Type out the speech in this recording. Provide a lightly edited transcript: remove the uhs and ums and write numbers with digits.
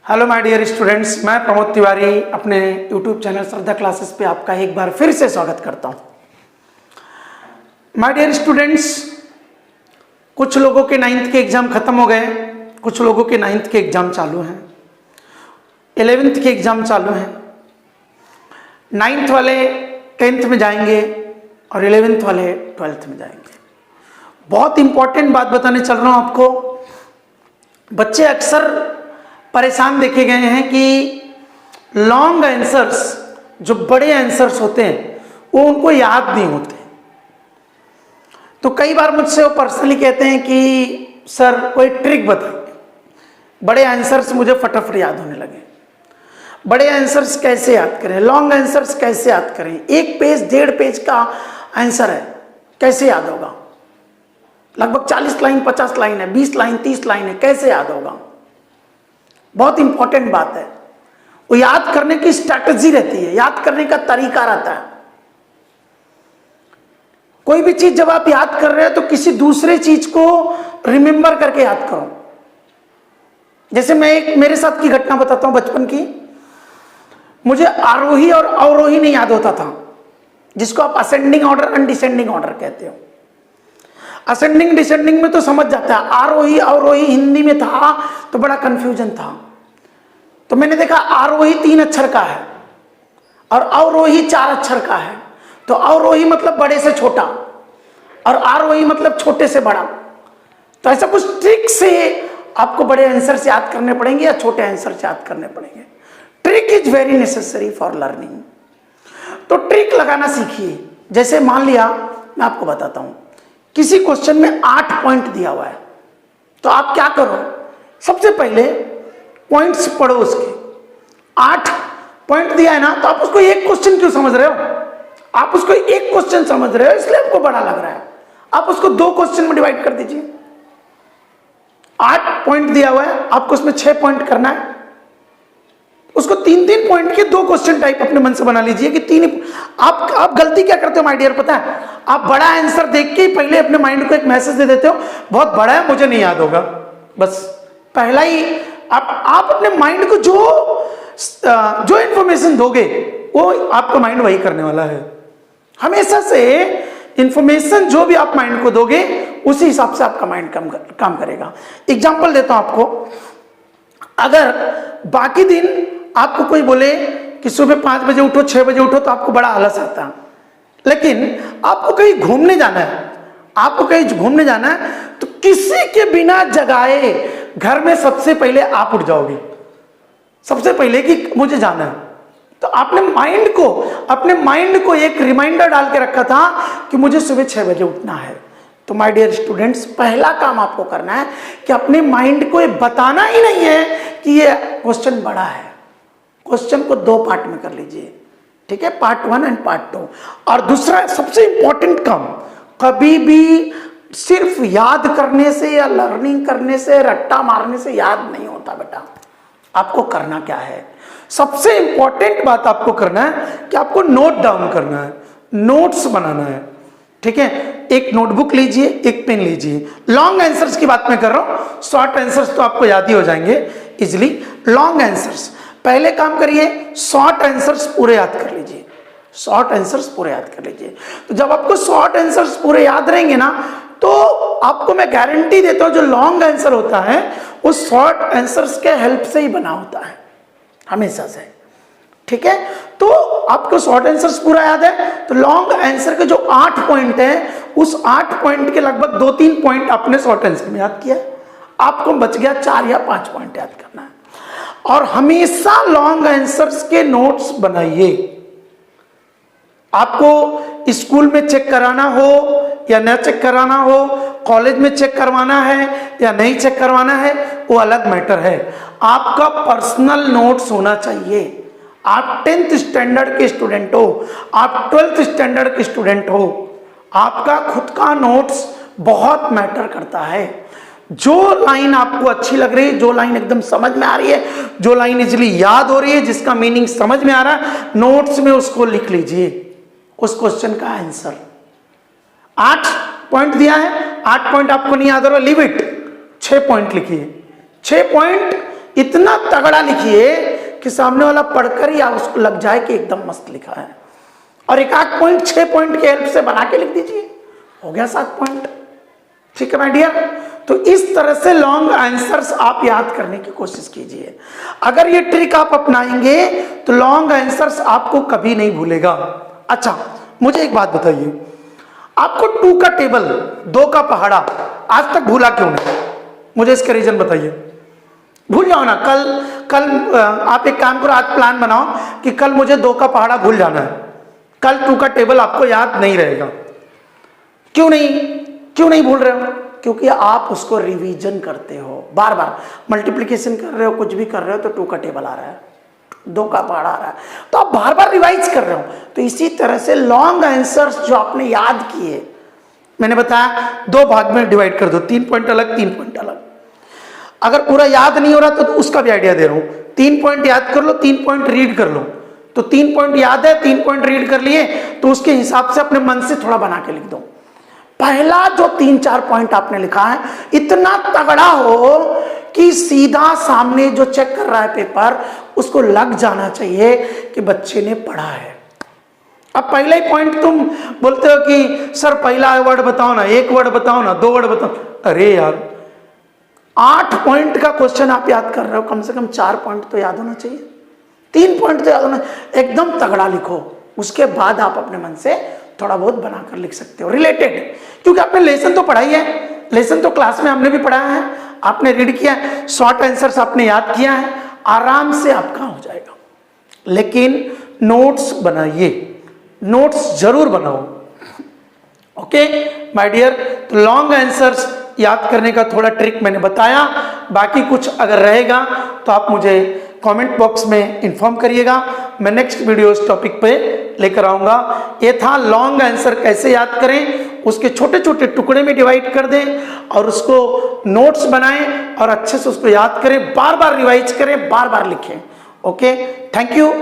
Hello my dear students, मैं प्रमोद तिवारी अपने YouTube channel श्रद्धा classes पे आपका एक बार फिर से स्वागत करता हूं। माय डियर स्टूडेंट्स, कुछ लोगों के 9th के एग्ज़ाम ख़त्म हो गए, कुछ लोगों के 9th के एग्ज़ाम चालू हैं, 11th के एग्ज़ाम चालू हैं। 9th वाले 10th में जाएंगे और 11th वाले 12th में जाएंगे। बहुत इंपॉर्टेंट बात बताने चल रहा हूँ आपको। बच्चे अक्सर परेशान देखे गए हैं कि लॉन्ग आंसर्स, जो बड़े आंसर्स होते हैं, वो उनको याद नहीं होते। तो कई बार मुझसे वो पर्सनली कहते हैं कि सर कोई ट्रिक बताइए, बड़े आंसर्स मुझे फटाफट याद होने लगे। बड़े आंसर्स कैसे याद करें, लॉन्ग आंसर्स कैसे याद करें? 1 पेज 1.5 पेज का आंसर है, कैसे याद होगा? लगभग 40 लाइन 50 लाइन है, 20 लाइन 30 लाइन है, कैसे याद होगा? बहुत इंपॉर्टेंट बात है। वो याद करने की स्ट्रैटेजी रहती है, याद करने का तरीका रहता है। कोई भी चीज जब आप याद कर रहे हैं तो किसी दूसरे चीज को रिमेंबर करके याद करो। जैसे मैं एक मेरे साथ की घटना बताता हूं बचपन की। मुझे आरोही और अवरोही नहीं याद होता था, जिसको आप ascending order and descending order कहते हो। असेंडिंग डिसेंडिंग में तो समझ जाता है, आरोही अवरोही हिंदी में था तो बड़ा कंफ्यूजन था। तो मैंने देखा आरोही 3 अक्षर का है और अवरोही 4 अक्षर का है। तो अवरोही मतलब बड़े से छोटा और आरोही मतलब छोटे से बड़ा। तो ऐसा कुछ ट्रिक से आपको बड़े आंसर से याद करने पड़ेंगे या छोटे आंसर से याद करने पड़ेंगे। Trick is very necessary for learning. तो ट्रिक लगाना सीखिए। जैसे मान लिया, मैं आपको बताता हूं, किसी क्वेश्चन में 8 पॉइंट दिया हुआ है, तो आप क्या करो, सबसे पहले पॉइंट्स पढ़ो उसके। 8 पॉइंट दिया है ना, तो आप उसको एक क्वेश्चन क्यों समझ रहे हो? आप उसको एक क्वेश्चन समझ रहे हो, इसलिए आपको बड़ा लग रहा है। आप उसको 2 क्वेश्चन में डिवाइड कर दीजिए। 8 पॉइंट दिया हुआ है, आपको उसमें 6 पॉइंट करना है। उसको 3-3 पॉइंट के 2 क्वेश्चन टाइप अपने मन से बना लीजिए कि 3 ही। आप गलती क्या करते हो माय डियर, पता है? आप बड़ा आंसर देख के पहले अपने माइंड को एक मैसेज दे देते हो, बहुत बड़ा है, मुझे नहीं याद होगा। बस पहला ही आप अपने माइंड को जो इंफॉर्मेशन दोगे वो आपका माइंड वही करने वाला है। हमेशा से इंफॉर्मेशन जो भी आप माइंड को दोगे उसी हिसाब से आपका माइंड काम करेगा। एग्जांपल देता हूं आपको। अगर बाकी दिन आपको कोई बोले कि सुबह 5 बजे उठो, 6 बजे उठो, तो आपको बड़ा आलस आता है। लेकिन आपको कहीं घूमने जाना है, तो किसी के बिना जगाए घर में सबसे पहले आप उठ जाओगे, सबसे पहले कि मुझे जाना है। तो अपने माइंड को एक रिमाइंडर डाल के रखा था कि मुझे सुबह 6 बजे उठना है। तो माय डियर स्टूडेंट्स, पहला काम आपको करना है कि अपने माइंड को ये बताना ही नहीं है कि ये क्वेश्चन बड़ा है। क्वेश्चन को 2 पार्ट में कर लीजिए, ठीक है? Part 1 and part 2। और दूसरा सबसे इंपॉर्टेंट काम, कभी भी सिर्फ याद करने से या लर्निंग करने से, रट्टा मारने से याद नहीं होता बेटा। आपको करना क्या है? सबसे इंपॉर्टेंट बात आपको करना है कि आपको नोट डाउन करना है, नोट्स बनाना है, ठीक है? एक नोटबुक लीजिए, एक पेन लीजिए। लॉन्ग आंसर्स की बात मैं कर रहा हूं, शॉर्ट आंसर्स तो आपको याद ही हो जाएंगे इजिली। लॉन्ग आंसर्स पहले काम करिए, शॉर्ट आंसर्स पूरे याद कर लीजिए। शॉर्ट आंसर्स पूरे याद कर लीजिए। तो जब आपको शॉर्ट आंसर्स पूरे याद रहेंगे ना, तो आपको मैं गारंटी देता हूं जो लॉन्ग आंसर होता है वो शॉर्ट आंसर्स के हेल्प से ही बना होता है, हमेशा से, ठीक है? तो आपको शॉर्ट आंसर्स पूरा याद है, तो लॉन्ग आंसर के जो 8 पॉइंट है, उस 8 पॉइंट के लगभग 2-3 पॉइंट आपने शॉर्ट आंसर में याद किया। आपको बच गया 4 या 5 पॉइंट याद करना है। और हमेशा लॉन्ग आंसर्स के नोट्स बनाइए। आपको स्कूल में चेक कराना हो या न चेक कराना हो, कॉलेज में चेक करवाना है या नहीं चेक करवाना है, वो अलग मैटर है। आपका पर्सनल नोट्स होना चाहिए। आप 10th स्टैंडर्ड के स्टूडेंट हो, आप 12th स्टैंडर्ड के स्टूडेंट हो, आपका खुद का नोट्स बहुत मैटर करता है। जो लाइन आपको अच्छी लग रही है, जो लाइन एकदम समझ में आ रही है, जो लाइन इजीली याद हो रही है, जिसका मीनिंग समझ में आ रहा है, नोट्स में उसको लिख लीजिए, उस क्वेश्चन का आंसर। 8 पॉइंट दिया है, 8 पॉइंट आपको नहीं याद हो रहा, लीव इट, 6 पॉइंट लिखिए। 6 पॉइंट इतना तगड़ा लिखिए कि सामने वाला पढ़कर ही आप उसको लग जाए कि एकदम मस्त लिखा है। और एक आध पॉइंट 6 पॉइंट के हेल्प से बना के लिख दीजिए, हो गया 7 पॉइंट। ठीक है माय डियर, तो इस तरह से लॉन्ग आंसर्स आप याद करने की कोशिश कीजिए। अगर ये ट्रिक आप अपनाएंगे तो लॉन्ग आंसर्स आपको कभी नहीं भूलेगा। अच्छा मुझे एक बात बताइए, आपको 2 का टेबल, 2 का पहाड़ा आज तक भूला क्यों नहीं? मुझे इसका रीजन बताइए। भूल जाओ ना, कल आप एक काम करो, आज प्लान बनाओ कि कल मुझे 2 का पहाड़ा भूल जाना है, कल 2 का टेबल आपको याद नहीं रहेगा। क्यों नहीं भूल रहे हो? क्योंकि आप उसको रिवीजन करते हो, बार बार मल्टीप्लिकेशन कर रहे हो, कुछ भी कर रहे हो तो 2 का टेबल आ रहा है, 2 का पहाड़ा आ रहा है, तो आप बार बार रिवाइज कर रहे हो। तो इसी तरह से लॉन्ग आंसर्स जो आपने याद किए, मैंने बताया 2 भाग में डिवाइड कर दो, 3 पॉइंट अलग, 3 पॉइंट अलग। अगर पूरा याद नहीं हो रहा तो उसका भी आइडिया दे रहा हूं, 3 पॉइंट याद कर लो, 3 पॉइंट रीड कर लो। तो 3 पॉइंट याद है, 3 पॉइंट रीड कर लिए, तो उसके हिसाब से अपने मन से थोड़ा बना के लिख दो। पहला जो 3-4 पॉइंट आपने लिखा है इतना तगड़ा हो कि सीधा सामने जो चेक कर रहा है पेपर, उसको लग जाना चाहिए कि बच्चे ने पढ़ा है। अब पहला ही पॉइंट तुम बोलते हो कि सर पहला वर्ड बताओ ना, 1 वर्ड बताओ ना, 2 वर्ड बताओ। अरे यार 8 पॉइंट का क्वेश्चन आप याद कर रहे हो, कम से कम 4 पॉइंट तो याद होना चाहिए, 3 पॉइंट तो याद होना। एकदम तगड़ा लिखो, उसके बाद आप अपने मन से थोड़ा बहुत बनाकर लिख सकते हो रिलेटेड, क्योंकि आपने लेसन तो पढ़ा ही है, लेसन तो क्लास में हमने भी पढ़ाया है, आपने रीड किया है, शॉर्ट आंसर्स आपने याद किया है, आराम से आपका हो जाएगा। लेकिन नोट्स बनाइए, नोट्स जरूर बनाओ। ओके माय डियर, तो लॉन्ग आंसर्स याद करने का थोड़ा ट्रिक मैंने बताया, बाकी कुछ अगर रहेगा तो आप मुझे कमेंट बॉक्स में इन्फॉर्म करिएगा, मैं नेक्स्ट वीडियो इस टॉपिक पे लेकर आऊंगा। ये था लॉन्ग आंसर कैसे याद करें, उसके छोटे छोटे टुकड़े में डिवाइड कर दें और उसको नोट्स बनाएं और अच्छे से उसको याद करें, बार बार रिवाइज करें, बार बार लिखें। Okay, thank you.